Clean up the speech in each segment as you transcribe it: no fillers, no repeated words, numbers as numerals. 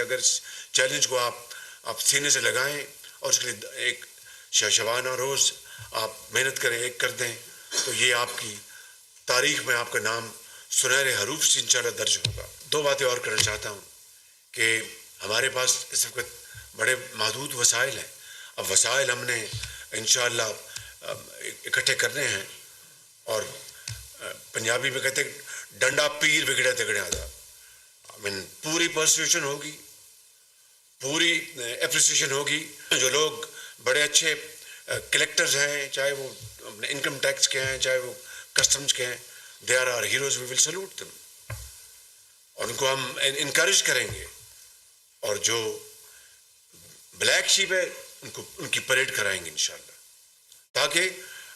اگر اس چیلنج کو آپ سینے سے لگائیں اور اس کے لیے ایک شبانہ روز آپ محنت کریں، ایک کر دیں، تو یہ آپ کی تاریخ میں آپ کا نام سنہرے حروف سے انشاءاللہ درج ہوگا۔ دو باتیں اور کرنا چاہتا ہوں کہ ہمارے پاس اس وقت بڑے محدود وسائل ہیں۔ اب وسائل ہم نے انشاءاللہ اکٹھے کرنے ہیں، اور پنجابی میں کہتے ہیں ڈنڈا پیر بگڑا تگڑا تھا، پوری پرسیوشن ہوگی، پوری اپریسیشن ہوگی۔ جو لوگ بڑے اچھے کلیکٹرز ہیں، چاہے وہ انکم ٹیکس کے ہیں، چاہے وہ کسٹمز کے ہیں، they are are heroes, we will salute them, اور ان کو ہم انکریج کریں گے۔ اور جو بلیک شیپ ہے ان کی پریڈ کرائیں گے انشاءاللہ، تاکہ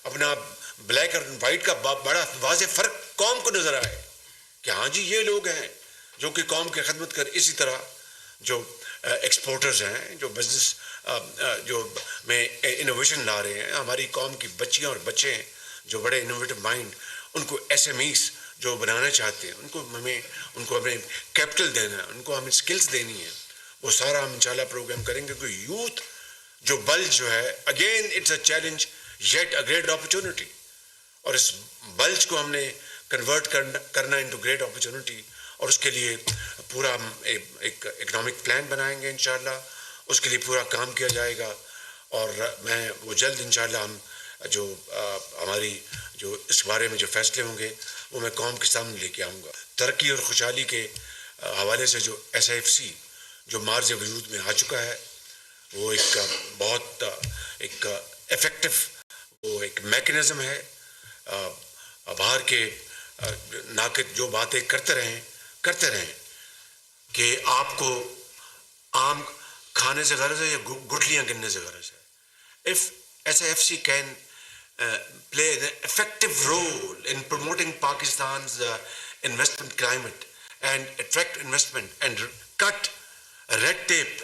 اپنا بلیک اور وائٹ کا بڑا واضح فرق قوم کو نظر آئے کہ ہاں جی یہ لوگ ہیں جو کہ قوم کی خدمت کر۔ اسی طرح جو ایکسپورٹرز ہیں، جو بزنس جو میں انوویشن لا رہے ہیں، ہماری قوم کی بچیاں اور بچے ہیں جو بڑے انوویٹو مائنڈ، ان کو ایس ایم ایز جو بنانا چاہتے ہیں، ان کو ہمیں کیپٹل دینا ہے، ان کو ہمیں سکلز دینی ہے، وہ سارا ہم انشاءاللہ پروگرام کریں گے۔ کہ یوتھ جو بلج جو ہے، again it's a challenge yet a great opportunity, اور اس بلج کو ہم نے کنورٹ کرنا انٹو گریٹ اپرچونٹی، اور اس کے لیے پورا ہم ایک اکنامک پلان بنائیں گے انشاءاللہ، اس کے لیے پورا کام کیا جائے گا۔ اور میں وہ جلد انشاءاللہ ہم جو ہماری جو اس بارے میں جو فیصلے ہوں گے وہ میں قوم کے سامنے لے کے آؤں گا۔ ترقی اور خوشحالی کے حوالے سے جو ایس ایف سی جو مارز وجود میں آ چکا ہے، وہ ایک بہت ایک افیکٹو وہ ایک میکنزم ہے۔ باہر کے ناقد جو باتیں کرتے رہیں کہ آپ کو آم کھانے سے غرض ہے یا گٹھلیاں گننے سے غرض ہے۔ If SAFC can play an effective role in promoting Pakistan's investment climate and attract investment and cut red tape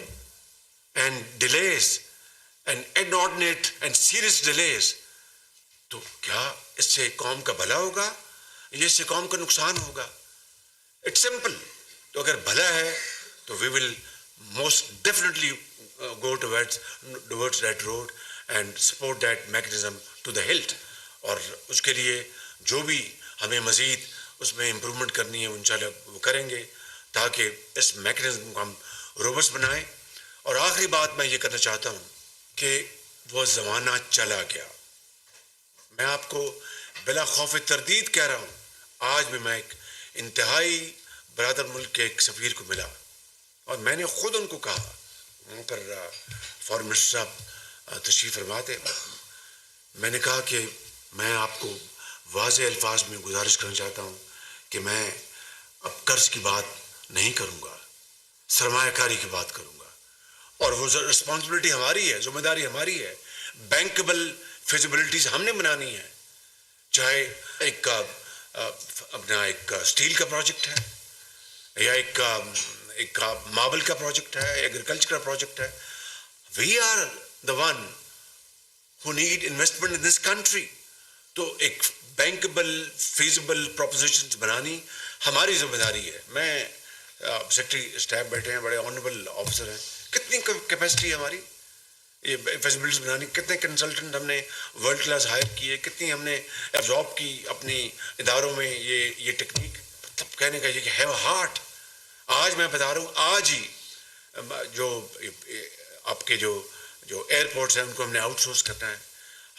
and delays and inordinate and serious delays، تو کیا اس سے قوم کا بھلا ہوگا یا اس سے قوم کا نقصان ہوگا؟ It's simple. تو اگر بھلا ہے تو we will most definitely go towards that road and support that mechanism to the hilt، اور اس کے لیے جو بھی ہمیں مزید اس میں امپرومنٹ کرنی ہے انشاءاللہ وہ کریں گے، تاکہ اس میکنزم کو ہم روبسٹ بنائیں۔ اور آخری بات میں یہ کرنا چاہتا ہوں کہ وہ زمانہ چلا گیا۔ میں آپ کو بلا خوف تردید کہہ رہا ہوں، آج بھی میں ایک انتہائی برادر ملک کے ایک سفیر کو ملا، اور میں نے خود ان کو کہا، وہاں پر فارن منسٹر صاحب تشریف فرما تھے، میں نے کہا کہ میں آپ کو واضح الفاظ میں گزارش کرنا چاہتا ہوں کہ میں اب قرض کی بات نہیں کروں گا، سرمایہ کاری کی بات کروں گا، اور وہ رسپانسبلٹی ہماری ہے، ذمہ داری ہماری ہے۔ بینکبل فیزیبلٹیز ہم نے بنانی ہے، چاہے ایک اپنا ایک اسٹیل کا پروجیکٹ ہے یا ایک ماربل کا پروجیکٹ ہے، ایگریکلچر کا پروجیکٹ ہے۔ We are the one who need investment in this country، تو ایک بینکبل فیزیبل پروپوزیشنز بنانی ہماری ذمہ داری ہے۔ میں سیکرٹری اسٹاف بیٹھے ہیں، بڑے آنریبل آفیسر ہیں، کتنی کیپیسٹی ہے ہماری یہ فیزیبلٹیز بنانی، کتنے کنسلٹنٹ ہم نے ورلڈ کلاس ہائر کیے، کتنی ہم نے ایبزارب کی اپنی اداروں میں یہ ٹیکنیک۔ مطلب کہنے کا یہ کہ ہیو ہارٹ۔ آج میں بتا رہا ہوں، آج ہی جو آپ کے جو ایئرپورٹس ہیں ان کو ہم نے آؤٹ سورس کرنا ہے۔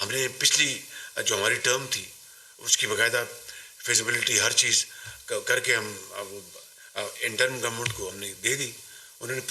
ہم نے پچھلی جو ہماری ٹرم تھی اس کی باقاعدہ فیزیبلٹی ہر چیز کر کے ہم انٹرن گورنمنٹ کو ہم نے دے دی، انہوں نے پوری